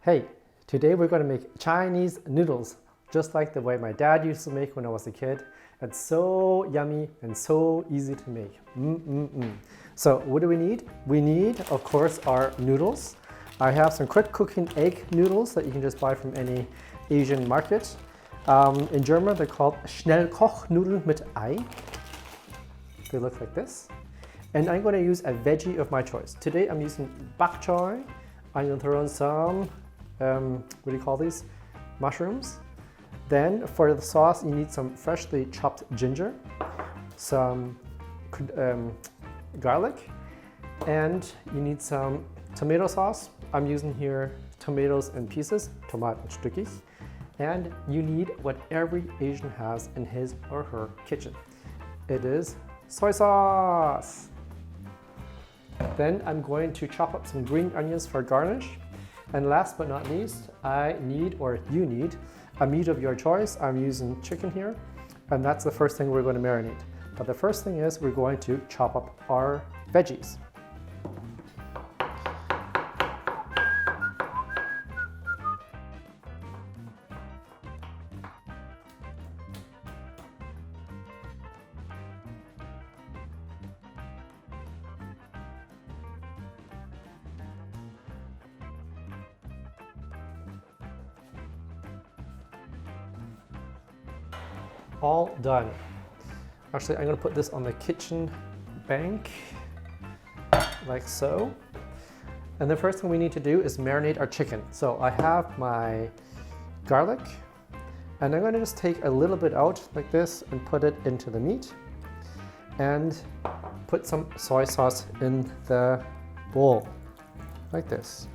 Hey, today we're going to make Chinese noodles, just like the way my dad used to make when I was a kid. It's so yummy and so easy to make. So what do we need? We need, of course, our noodles. I have some quick cooking egg noodles that you can just buy from any Asian market. In German, they're called Schnellkochnudeln mit Ei. They look like this. And I'm going to use a veggie of my choice. Today I'm using bok choy. I'm going to throw in some, what do you call these? Mushrooms. Then for the sauce, you need some freshly chopped ginger, some garlic, and you need some tomato sauce. I'm using here tomatoes in pieces, Tomatenstückis. And you need what every Asian has in his or her kitchen. It is soy sauce. Then I'm going to chop up some green onions for garnish. And last but not least, I need, or you need, a meat of your choice. I'm using chicken here, and that's the first thing we're going to marinate. But the first thing is we're going to chop up our veggies. All done. Actually, I'm going to put this on the kitchen bank, like so. And the first thing we need to do is marinate our chicken. So I have my garlic, and I'm going to just take a little bit out like this and put it into the meat, and put some soy sauce in the bowl, like this.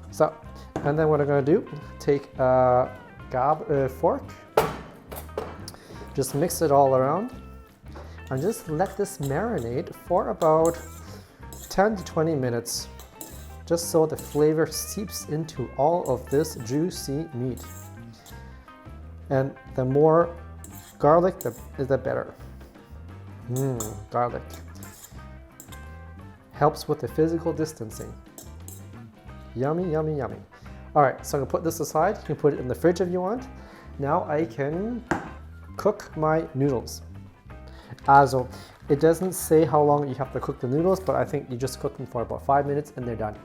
So, and then what I'm going to do, take a fork, just mix it all around and just let this marinate for about 10 to 20 minutes, just so the flavor seeps into all of this juicy meat. And the more garlic, the better. Garlic helps with the physical distancing. Yummy, yummy, yummy. All right, so I'm gonna put this aside. You can put it in the fridge if you want. Now I can cook my noodles. Also, it doesn't say how long you have to cook the noodles, but I think you just cook them for about 5 minutes and they're done.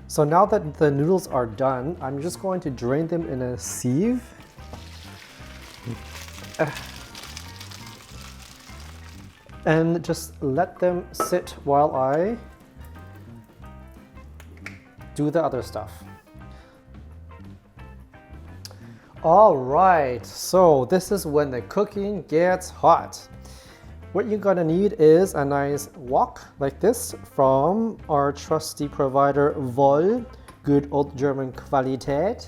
So now that the noodles are done, I'm just going to drain them in a sieve. And just let them sit while I do the other stuff. All right, so this is when the cooking gets hot. What you're gonna need is a nice wok like this from our trusty provider Woll, good old German Qualität.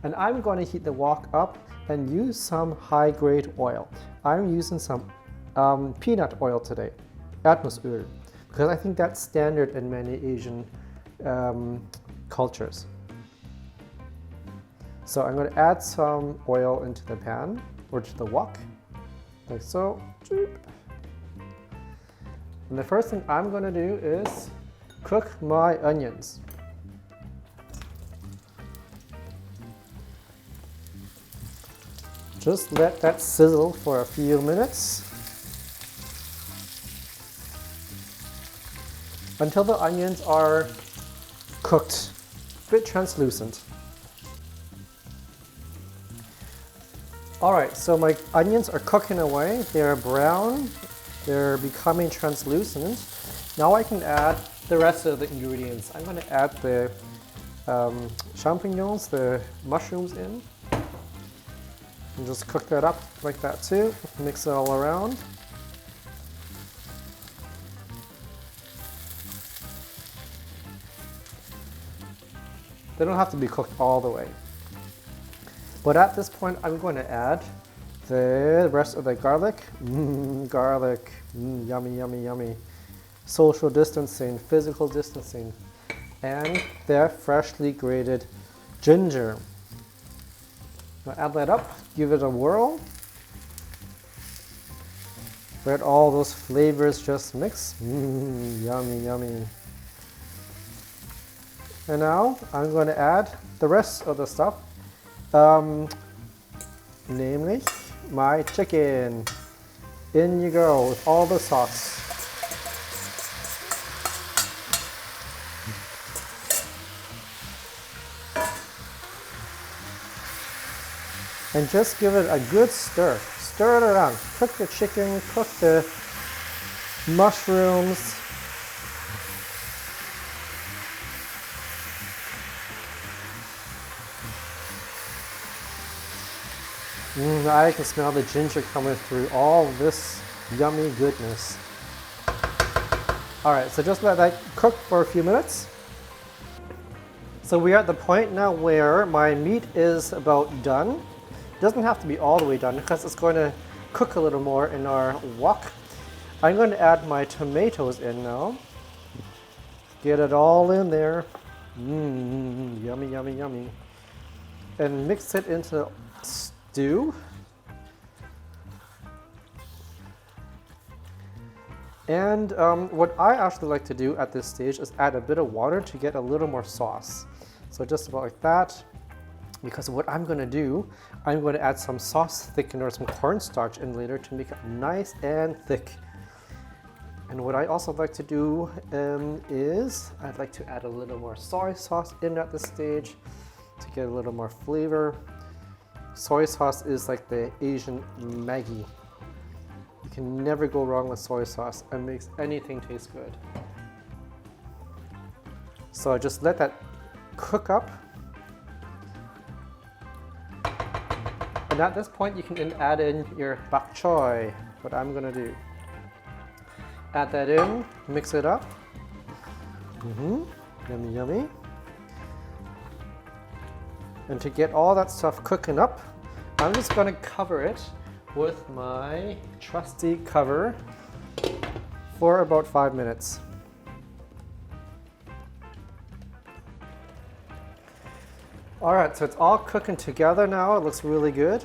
And I'm gonna heat the wok up and use some high-grade oil. I'm using some peanut oil today, Erdnussöl, because I think that's standard in many Asian cultures. So I'm going to add some oil into the pan, or to the wok, like so. And the first thing I'm going to do is cook my onions. Just let that sizzle for a few minutes until the onions are cooked, a bit translucent. All right, so my onions are cooking away. They're brown, they're becoming translucent. Now I can add the rest of the ingredients. I'm going to add the champignons, the mushrooms in. And just cook that up like that too. Mix it all around. They don't have to be cooked all the way. But at this point, I'm going to add the rest of the garlic. Garlic, yummy, yummy, yummy. Social distancing, physical distancing. And the freshly grated ginger. Now add that up, give it a whirl. Let all those flavors just mix. Yummy, yummy. And now I'm going to add the rest of the stuff, namely my chicken. In you go with all the sauce. And just give it a good stir. Stir it around. Cook the chicken, cook the mushrooms. I can smell the ginger coming through all this yummy goodness. Alright, so just let that cook for a few minutes. So we're at the point now where my meat is about done. It doesn't have to be all the way done because it's going to cook a little more in our wok. I'm going to add my tomatoes in now. Get it all in there. Yummy, yummy, yummy. And mix it into stew. And what I actually like to do at this stage is add a bit of water to get a little more sauce. So just about like that. Because what I'm going to do, I'm going to add some sauce thickener, some cornstarch in later to make it nice and thick. And what I also like to do is I'd like to add a little more soy sauce in at this stage to get a little more flavor. Soy sauce is like the Asian Maggi. You can never go wrong with soy sauce. It makes anything taste good. So I just let that cook up. And at this point, you can add in your bok choy, what I'm gonna do. Add that in, mix it up. Yummy, yummy. And to get all that stuff cooking up, I'm just gonna cover it with my trusty cover for about 5 minutes. All right, so it's all cooking together now. It looks really good.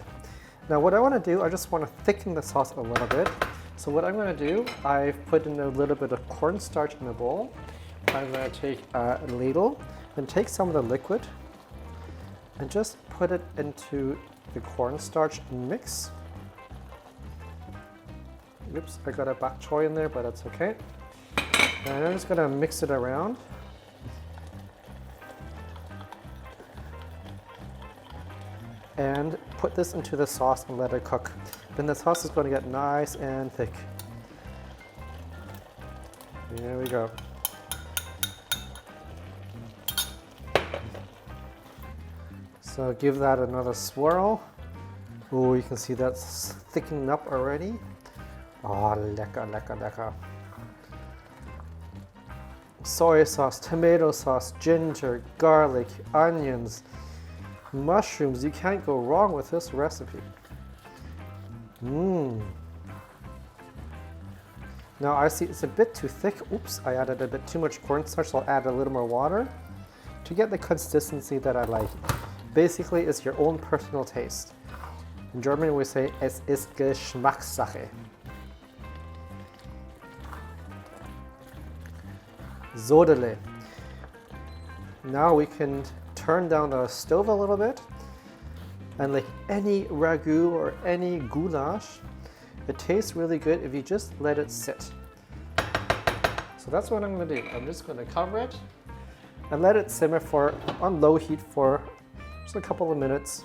Now what I want to do, I just want to thicken the sauce a little bit. So what I'm going to do, I've put in a little bit of cornstarch in a bowl. I'm going to take a ladle and take some of the liquid and just put it into the cornstarch mix. Oops, I got a bok choy in there, but that's okay. And I'm just going to mix it around. And put this into the sauce and let it cook. Then the sauce is going to get nice and thick. There we go. So give that another swirl. Oh, you can see that's thickening up already. Oh, lekker, lekker, lekker. Soy sauce, tomato sauce, ginger, garlic, onions, mushrooms. You can't go wrong with this recipe. Now I see it's a bit too thick. Oops, I added a bit too much cornstarch, so I'll add a little more water to get the consistency that I like. Basically, it's your own personal taste. In German we say, es ist Geschmackssache. Sodele. Now we can turn down the stove a little bit, and like any ragu or any goulash, it tastes really good if you just let it sit. So that's what I'm going to do. I'm just going to cover it and let it simmer on low heat for just a couple of minutes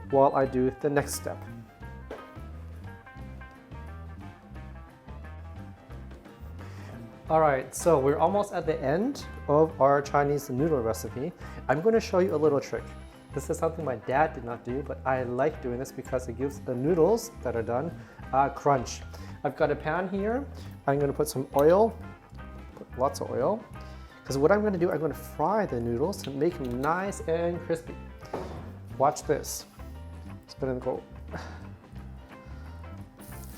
while I do the next step. Alright, so we're almost at the end of our Chinese noodle recipe. I'm going to show you a little trick. This is something my dad did not do, but I like doing this because it gives the noodles that are done a crunch. I've got a pan here. I'm going to put some oil, lots of oil, because what I'm going to do, I'm going to fry the noodles to make them nice and crispy. Watch this. It's going to go.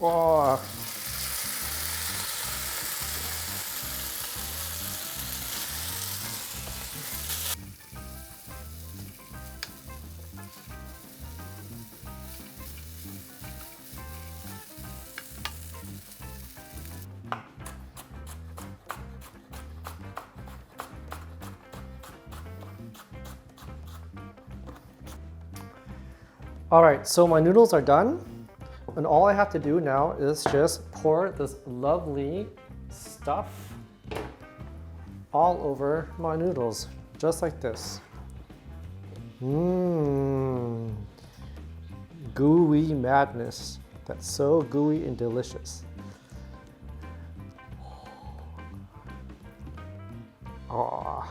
Oh. All right, so my noodles are done. And all I have to do now is just pour this lovely stuff all over my noodles, just like this. Mmm. Gooey madness. That's so gooey and delicious. Aww.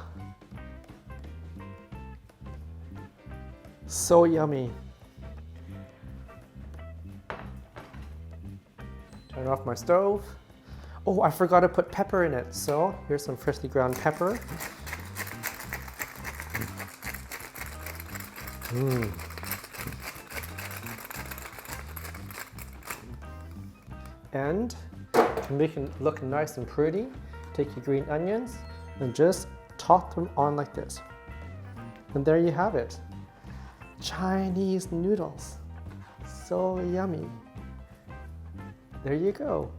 So yummy. Turn off my stove. Oh, I forgot to put pepper in it. So here's some freshly ground pepper. And to make it look nice and pretty, take your green onions and just toss them on like this. And there you have it. Chinese noodles. So yummy. There you go.